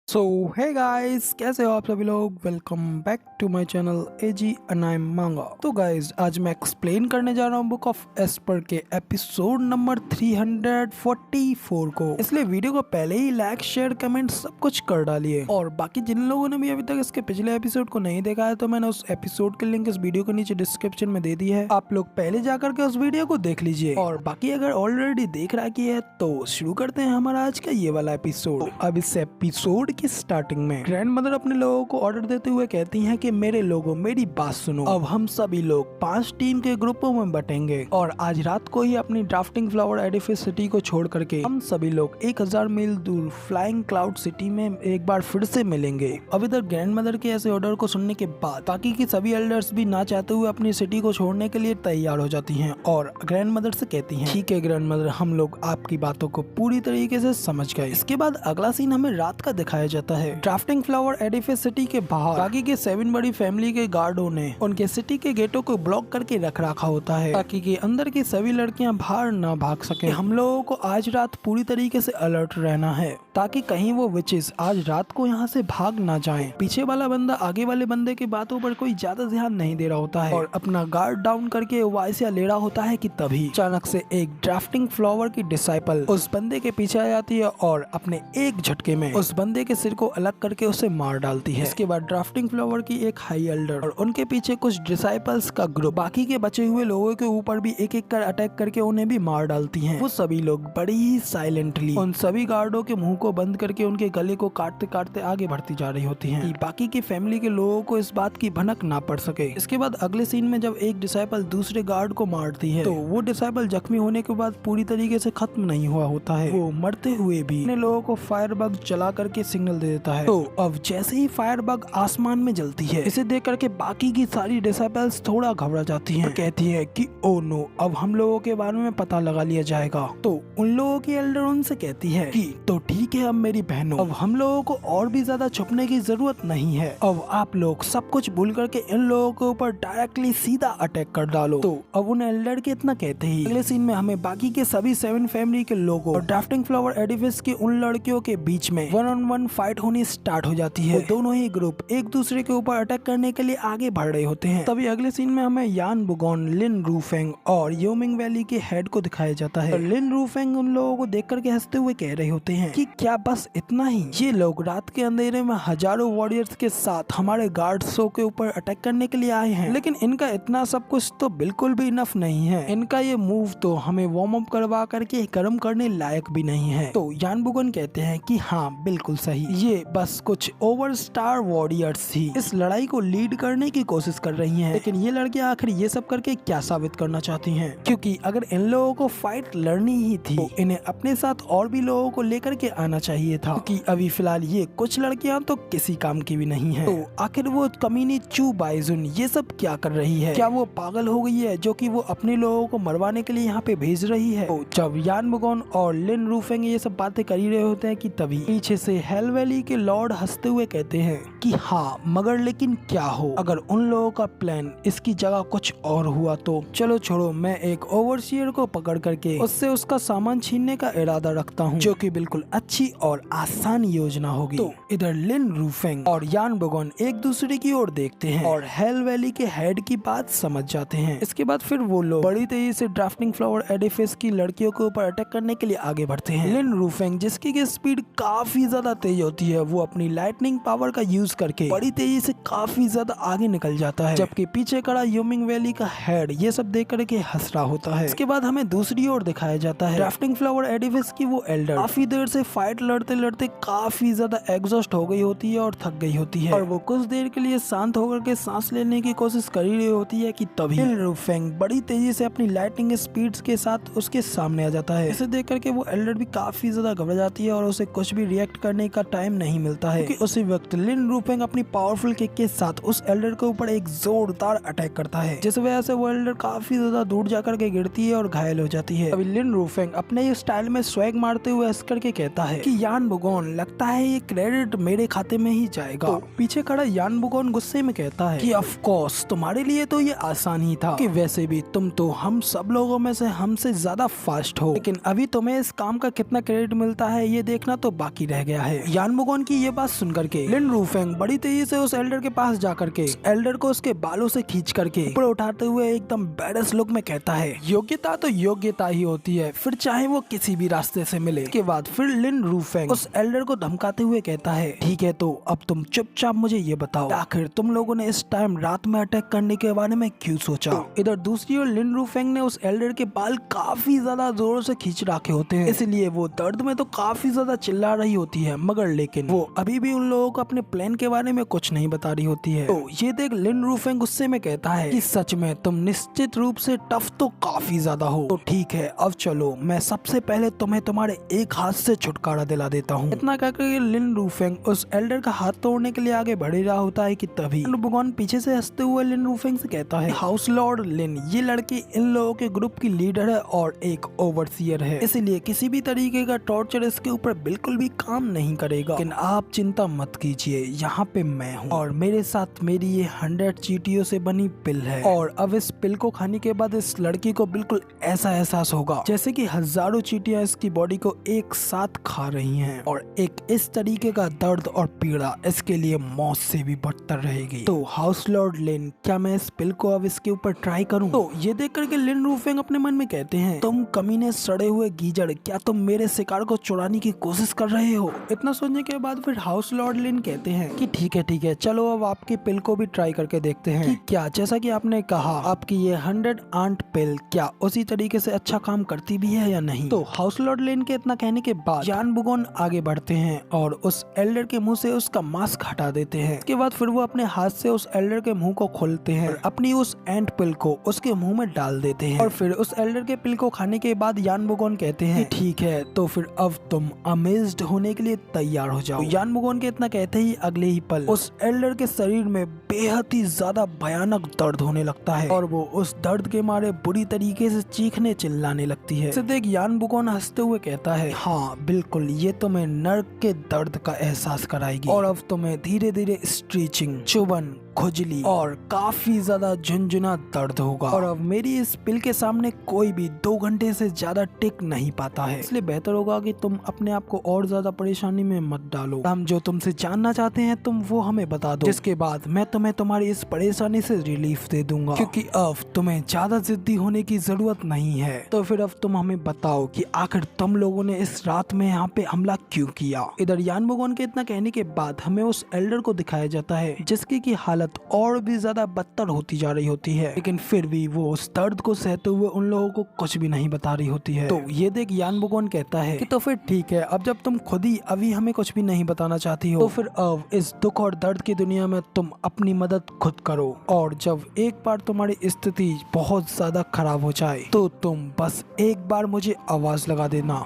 सो hey guys, कैसे हो आप सभी लोग। Welcome back to my channel एजी अनाइम मांगा। तो गाइस, आज मैं एक्सप्लेन करने जा रहा हूँ बुक ऑफ एस्पर के एपिसोड नंबर 344 को। इसलिए वीडियो को पहले ही लाइक शेयर कमेंट सब कुछ कर डालिए। और बाकी जिन लोगों ने भी अभी तक इसके पिछले एपिसोड को नहीं देखा है तो मैंने उस एपिसोड के लिंक इस वीडियो के नीचे डिस्क्रिप्शन में दे दी है, आप लोग पहले जाकर के उस वीडियो को देख लीजिए। और बाकी अगर ऑलरेडी देख रखी है तो शुरू करते हैं हमारा आज का ये वाला एपिसोड। अब इस एपिसोड की स्टार्टिंग में ग्रैंड मदर अपने लोगों को ऑर्डर देते हुए कहती हैं कि मेरे लोगों मेरी बात सुनो, अब हम सभी लोग 5 टीम के ग्रुपों में बटेंगे और आज रात को ही अपनी ड्राफ्टिंग फ्लावर एडिफिस सिटी को छोड़ करके हम सभी लोग 1000 मील दूर फ्लाइंग क्लाउड सिटी में एक बार फिर से मिलेंगे। अब इधर ग्रैंड मदर के ऐसे ऑर्डर को सुनने के बाद बाकी की सभी एल्डर्स भी ना चाहते हुए अपनी सिटी को छोड़ने के लिए तैयार हो जाती हैं और ग्रैंड मदर से कहती हैं, ठीक है ग्रैंड मदर, हम लोग आपकी बातों को पूरी तरीके से समझ गए। इसके बाद अगला सीन हमें रात का दिखाया जाता है। ड्राफ्टिंग फ्लावर एडिफिस सिटी के बाहर बाकी के 7 बड़ी फैमिली के गार्डों ने उनके सिटी के गेटों को ब्लॉक करके रखा होता है ताकि कि अंदर की सभी लड़कियां बाहर ना भाग सके। हम लोगों को आज रात पूरी तरीके से अलर्ट रहना है ताकि कहीं वो विचेस आज रात को यहाँ से भाग ना जाएं। पीछे वाला बंदा आगे वाले बंदे की बातों पर कोई ज्यादा ध्यान नहीं दे रहा होता है और अपना गार्ड डाउन करके वाइसिया ले रहा होता है कि तभी अचानक से एक ड्राफ्टिंग फ्लावर की डिसाइपल उस बंदे के पीछे आ जाती है और अपने एक झटके में उस बंदे के सिर को अलग करके उसे मार डालती है। इसके बाद ड्राफ्टिंग फ्लावर की एक हाई एल्डर और उनके पीछे कुछ डिसाइपल्स का ग्रुप बाकी के बचे हुए लोगों के ऊपर भी एक एक कर अटैक करके उन्हें भी मार डालती हैं। वो सभी लोग बड़ी ही साइलेंटली उन सभी गार्डों के मुंह को बंद करके उनके गले को काटते काटते आगे बढ़ती जा रही होती हैं कि बाकी की फैमिली के लोगों को इस बात की भनक ना पड़ सके। इसके बाद अगले सीन में जब एक डिसाइपल दूसरे गार्ड को मारती है तो वो डिसाइपल जख्मी होने के बाद पूरी तरीके से खत्म नहीं हुआ होता है। वो मरते हुए भी अपने लोगों को फायर बग चला करके सिग्नल दे देता है। तो अब जैसे ही फायर बग आसमान में जलती है, इसे देख करके बाकी की सारी डिसाइपल्स थोड़ा घबरा जाती हैं और कहती है कि ओ नो, अब हम लोगों के बारे में पता लगा लिया जाएगा। तो उन लोगों की एल्डर उनसे कहती है कि तो ठीक है अब मेरी बहनों, अब हम लोगों को और भी ज्यादा छुपने की जरूरत नहीं है, अब आप लोग सब कुछ भूल करके इन लोगों के ऊपर डायरेक्टली सीधा अटैक कर डालो। तो अब उन एल्डर के इतना कहते ही अगले सीन में हमें बाकी के सभी 7 फैमिली के लोगों और ड्राफ्टिंग फ्लावर एडिफिस की उन लड़कियों के बीच में 1-on-1 फाइट होनी स्टार्ट हो जाती है। दोनों ही ग्रुप एक दूसरे के ऊपर अटैक करने के लिए आगे बढ़ रहे होते हैं। तभी अगले सीन में हमें यान बुगोन, लिन रूफेंग और योमिंग वैली के हेड को दिखाया जाता है। लिन रूफेंग उन लोगों को देख करके हंसते हुए कह रहे होते हैं कि क्या बस इतना ही, ये लोग रात के अंधेरे में हजारों वॉरियर्स के साथ हमारे गार्ड्सों के ऊपर अटैक करने के लिए आए हैं, लेकिन इनका इतना सब कुछ तो बिल्कुल भी इनफ नहीं है। इनका ये मूव तो हमें वार्म अप करवा करके गर्म करने लायक भी नहीं है। तो यान बुगोन कहते हैं कि हाँ बिल्कुल सही, ये बस कुछ ओवर स्टार वॉरियर्स ही इस लड़ाई को लीड करने की कोशिश कर रही हैं, लेकिन ये लड़कियां आखिर ये सब करके क्या साबित करना चाहती हैं? क्योंकि अगर इन लोगों को फाइट लड़नी ही थी तो इन्हें अपने साथ और भी लोगों को लेकर के आना चाहिए था, क्योंकि अभी फिलहाल ये कुछ लड़कियां तो किसी काम की भी नहीं है। तो आखिर वो कमीनी चू बाइजुन ये सब क्या कर रही है? क्या वो पागल हो गई है जो कि वो अपने लोगों को मरवाने के लिए यहाँ पे भेज रही है? तो जब यान बुगोन और लिन रूफेंग ये सब बातें कर ही रहे होते हैं कि तभी पीछे से हेल वैली के लॉर्ड हंसते हुए कहते हैं कि हाँ मगर लेकिन क्या हो, अगर उन लोगों का प्लान इसकी जगह कुछ और हुआ तो चलो छोड़ो, मैं एक ओवरसीयर को पकड़ करके उससे उसका सामान छीनने का इरादा रखता हूँ, जो कि बिल्कुल अच्छी और आसान योजना होगी। तो इधर लिन रूफेंग और यान बुगोन एक दूसरे की ओर देखते हैं और हेल वैली के हेड की बात समझ जाते हैं। इसके बाद फिर वो लोग बड़ी तेजी से ड्राफ्टिंग फ्लावर एडिफिस की लड़कियों के ऊपर अटैक करने के लिए आगे बढ़ते हैं। लिन रूफेंग जिसकी स्पीड काफी ज्यादा तेज होती है, वो अपनी लाइटनिंग पावर का यूज करके बड़ी तेजी से काफी ज्यादा आगे निकल जाता है, जबकि पीछे खड़ा योमिंग वैली का हेड ये सब देख करके हंस रहा होता है। इसके बाद हमें दूसरी ओर दिखाया जाता है ड्राफ्टिंग फ्लावर एडिफिस की वो एल्डर काफी देर से फाइट लड़ते लड़ते काफी ज्यादा एग्जॉस्ट हो गई होती है और थक गई होती है और वो कुछ देर के लिए शांत होकर के सांस लेने की कोशिश कर ही रही होती है कि तभी लिन रूफेंग बड़ी तेजी से अपनी लाइटनिंग स्पीड्स के साथ उसके सामने आ जाता है। इसे देख करके वो एल्डर भी काफी ज्यादा घबरा जाती है और उसे कुछ भी रिएक्ट करने का टाइम नहीं मिलता है, क्योंकि उसी वक्त लिन रूफेंग अपनी पावरफुल किक के साथ उस एल्डर के ऊपर एक जोरदार अटैक करता है, जिस वजह से वो एल्डर काफी ज्यादा दूर जाकर के गिरती है और घायल हो जाती है। अभी लिन रूफेंग अपने स्टाइल में स्वैग मारते हुए हंस करके कहता है कि यान बुगोन, लगता है ये क्रेडिट मेरे खाते में ही जाएगा। तो पीछे खड़ा यान बुगोन गुस्से में कहता है कि ऑफ कोर्स तुम्हारे लिए तो ये आसान ही था, कि वैसे भी तुम तो हम सब लोगों में से हमसे ज्यादा फास्ट हो, लेकिन अभी तुम्हें इस काम का कितना क्रेडिट मिलता है ये देखना तो बाकी रह गया है। यान बुगोन की ये बात सुन करके लिन रूफेंग बड़ी तेजी से उस एल्डर के पास जा करके एल्डर को उसके बालों से खींच करके ऊपर उठाते हुए एकदम बैडस लुक में कहता है, योग्यता तो योग्यता ही होती है, फिर चाहे वो किसी भी रास्ते से मिले। इसके बाद फिर लिन रूफेंग उस एल्डर को धमकाते हुए कहता है, ठीक है तो अब तुम चुपचाप मुझे ये बताओ आखिर तुम लोगों ने इस टाइम रात में अटैक करने के बारे में क्यों सोचा। तो इधर दूसरी ओर लिन रूफेंग ने उस एल्डर के बाल काफी ज्यादा जोरों से खींच रखे होते हैं, इसलिए वो दर्द में तो काफी ज्यादा चिल्ला रही होती है, मगर लेकिन वो अभी भी उन लोगों को अपने प्लान के बारे में कुछ नहीं बता रही होती है। तो ये देख लिन रूफेंग गुस्से में कहता है कि सच में तुम निश्चित रूप से टफ तो काफी ज्यादा हो, तो ठीक है अब चलो मैं सबसे पहले तुम्हें तुम्हारे एक हाथ से छुटकारा दिला देता हूँ। इतना कहकर लिन रूफेंग उस एल्डर का हाथ तोड़ने के लिए आगे बढ़ रहा होता है कि तभी बुगोन पीछे से हंसते हुए लिन रूफेंग से कहता है, हाउस लॉर्ड लिन, ये लड़की इन लोगों के ग्रुप की लीडर है और एक ओवरसीयर है, इसलिए किसी भी तरीके का टॉर्चर इसके ऊपर बिल्कुल भी काम नहीं करेगा। लेकिन आप चिंता मत कीजिए, यहाँ पे मैं हूँ और मेरे साथ मेरी ये 100 चींटियों से बनी पिल है, और अब इस पिल को खाने के बाद इस लड़की को बिल्कुल ऐसा एहसास होगा जैसे कि हजारों चींटियां इसकी बॉडी को एक साथ खा रही हैं, और एक इस तरीके का दर्द और पीड़ा इसके लिए मौत से भी बदतर रहेगी। तो हाउस लॉर्ड लिन, क्या मैं इस पिल को अब इसके ऊपर ट्राई करूं? तो ये देख करके लिन रूफेंग अपने मन में कहते हैं, तुम कमीने सड़े हुए गीजड़, क्या तुम मेरे शिकार को चुराने की कोशिश कर रहे हो? इतना सोचने के बाद फिर हाउस लॉर्ड लिन कहते हैं कि ठीक है चलो अब आपकी पिल को भी ट्राई करके देखते हैं कि क्या जैसा कि आपने कहा आपकी ये 100 आंट पिल क्या उसी तरीके से अच्छा काम करती भी है या नहीं। तो हाउस लॉर्ड लिन के इतना कहने के बाद यान बुगोन आगे बढ़ते हैं और उस एल्डर के मुंह से उसका मास्क हटा देते हैं। इसके बाद फिर वो अपने हाथ से उस एल्डर के मुंह को खोलते हैं और अपनी उस एंट पिल को उसके मुंह में डाल देते हैं, और फिर उस एल्डर के पिल को खाने के बाद यान बुगोन कहते हैं ठीक है तो फिर अब तुम अमेज्ड होने के लिए तैयार हो जाओ। यान बुगोन के इतना कहते ही अगले ही पल उस एल्डर के शरीर में बेहद ही ज्यादा भयानक दर्द होने लगता है और वो उस दर्द के मारे बुरी तरीके से चीखने चिल्लाने लगती है। इसे देख यान बुगोन हंसते हुए कहता है, हाँ बिल्कुल, ये तुम्हें नर्क के दर्द का एहसास कराएगी और अब तुम्हें धीरे धीरे स्ट्रीचिंग, चुभन, खुजली और काफी ज्यादा झुनझुना दर्द होगा, और अब मेरी इस पिल के सामने कोई भी 2 घंटे से ज्यादा टिक नहीं पाता है, इसलिए बेहतर होगा कि तुम अपने आप को और ज्यादा परेशानी में मत डालो। हम जो तुमसे जानना चाहते हैं तुम वो हमें बता दो, जिसके बाद मैं तुम्हें तुम्हारी इस परेशानी से रिलीफ दे दूंगा, क्योंकि अब तुम्हें ज्यादा जिद्दी होने की जरूरत नहीं है। तो फिर अब तुम हमें बताओ कि आखिर तुम लोगों ने इस रात में यहाँ पे हमला क्यों किया। इधर यान बुगोन के इतना कहने के बाद हमें उस एल्डर को दिखाया जाता है जिसकी की हालत और भी ज्यादा बदतर होती जा रही होती है, लेकिन फिर भी वो उस दर्द को सहते हुए उन लोगों को कुछ भी नहीं बता रही होती है। तो ये देख यान बुगोन कहता है कि तो फिर ठीक है, अब जब तुम खुद ही अभी हमें कुछ भी नहीं बताना चाहती हो तो फिर अब इस दुख और दर्द की दुनिया में तुम अपनी मदद खुद करो, और जब एक बार तुम्हारी स्थिति बहुत ज्यादा खराब हो जाए तो तुम बस एक बार मुझे आवाज लगा देना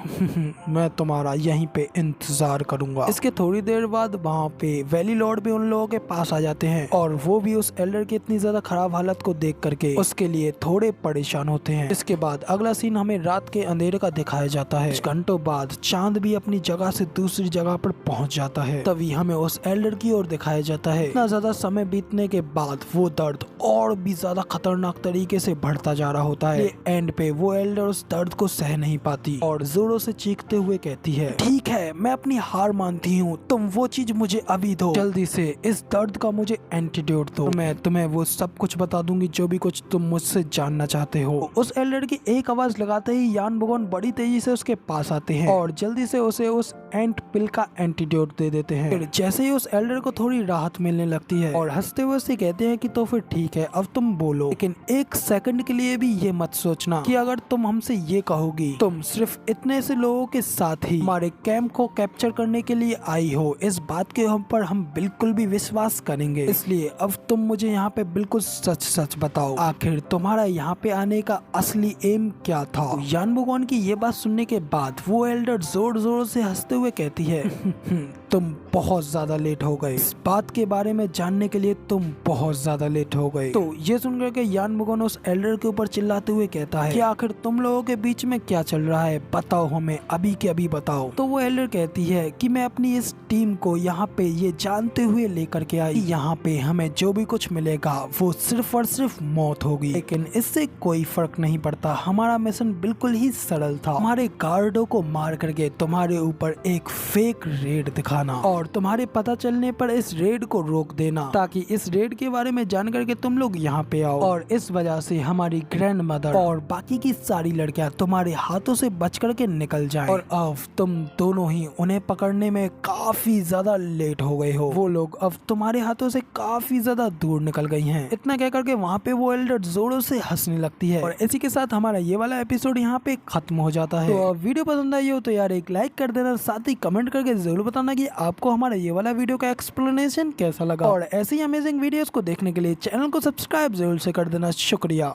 मैं तुम्हारा यहीं पे इंतजार करूंगा। इसके थोड़ी देर बाद वहाँ पे वैली लॉर्ड भी उन लोगों के पास आ जाते हैं और वो भी उस एल्डर की इतनी ज्यादा खराब हालत को देख करके उसके लिए थोड़े परेशान होते हैं। इसके बाद अगला सीन हमें रात के अंधेरे का दिखाया जाता है। घंटों बाद चांद भी अपनी जगह से दूसरी जगह पर पहुंच जाता है, तभी हमें उस एल्डर की ओर दिखाया जाता है। इतना ज्यादा समय बीतने के बाद वो दर्द और भी ज्यादा खतरनाक तरीके से बढ़ता जा रहा होता है। एंड पे वो एल्डर उस दर्द को सह नहीं पाती और जोरों से चीखते हुए कहती है, ठीक है मैं अपनी हार मानती हूँ, तुम वो चीज मुझे अभी दो, जल्दी से इस दर्द का मुझे एंटीडोट दो, मैं तुम्हें वो सब कुछ बता दूंगी जो भी कुछ तुम मुझसे जानना चाहते हो। उस एल्डर की एक आवाज लगाते ही यान बुगोन बड़ी तेजी से उसके पास आते हैं और जल्दी से उसे उस एंट पिल का एंटीडोट दे देते हैं। फिर जैसे ही उस एल्डर को थोड़ी राहत मिलने लगती है और हंसते हुए उससे कहते हैं कि तो फिर ठीक है अब तुम बोलो, लेकिन 1 सेकंड के लिए भी ये मत सोचना कि अगर तुम हमसे ये कहोगी तुम सिर्फ इतने से लोगों के साथ ही हमारे कैंप को कैप्चर करने के लिए आई हो, इस बात के हम पर हम बिल्कुल भी विश्वास करेंगे। इसलिए अब तुम मुझे यहाँ पे बिल्कुल सच सच बताओ, आखिर तुम्हारा यहाँ पे आने का असली एम क्या था। यान बुगोन की ये बात सुनने के बाद वो एल्डर जोर जोर से हंसते हुए कहती है तुम बहुत ज्यादा लेट हो गए, इस बात के बारे में जानने के लिए तुम बहुत ज्यादा लेट हो गए। तो ये सुनकर के यान बुगोन उस एल्डर के ऊपर चिल्लाते हुए कहता है कि आखिर तुम लोगों के बीच में क्या चल रहा है, बताओ हमें अभी के अभी बताओ। तो वो एल्डर कहती है कि मैं अपनी इस टीम को यहाँ पे ये जानते हुए लेकर के आई, यहाँ पे हमें हमें जो भी कुछ मिलेगा वो सिर्फ और सिर्फ मौत होगी। लेकिन इससे कोई फर्क नहीं पड़ता, हमारा मिशन बिल्कुल ही सरल था। हमारे गार्डों को मार करके तुम्हारे ऊपर एक फेक रेड दिखाना और तुम्हारे पता चलने पर इस रेड को रोक देना, ताकि इस रेड के बारे में जान करके तुम लोग यहाँ पे आओ और इस वजह से हमारी ग्रैंड मदर और बाकी की सारी लड़कियां तुम्हारे हाथों से बच करके निकल जाएं। और अब तुम दोनों ही उन्हें पकड़ने में काफी ज्यादा लेट हो गए हो। वो लोग अब तुम्हारे हाथों से काफी ज्यादा दूर निकल गई हैं। इतना कह करके वहाँ पे वो एल्डर जोरों से हंसने लगती है और इसी के साथ हमारा ये वाला एपिसोड यहाँ पे खत्म हो जाता है। तो वीडियो पसंद आई हो तो यार एक लाइक कर देना, साथ ही कमेंट करके जरूर बताना कि आपको हमारा ये वाला वीडियो का एक्सप्लेनेशन कैसा लगा। और ऐसी अमेजिंग वीडियोस को देखने के लिए चैनल को सब्सक्राइब जरूर से कर देना। शुक्रिया।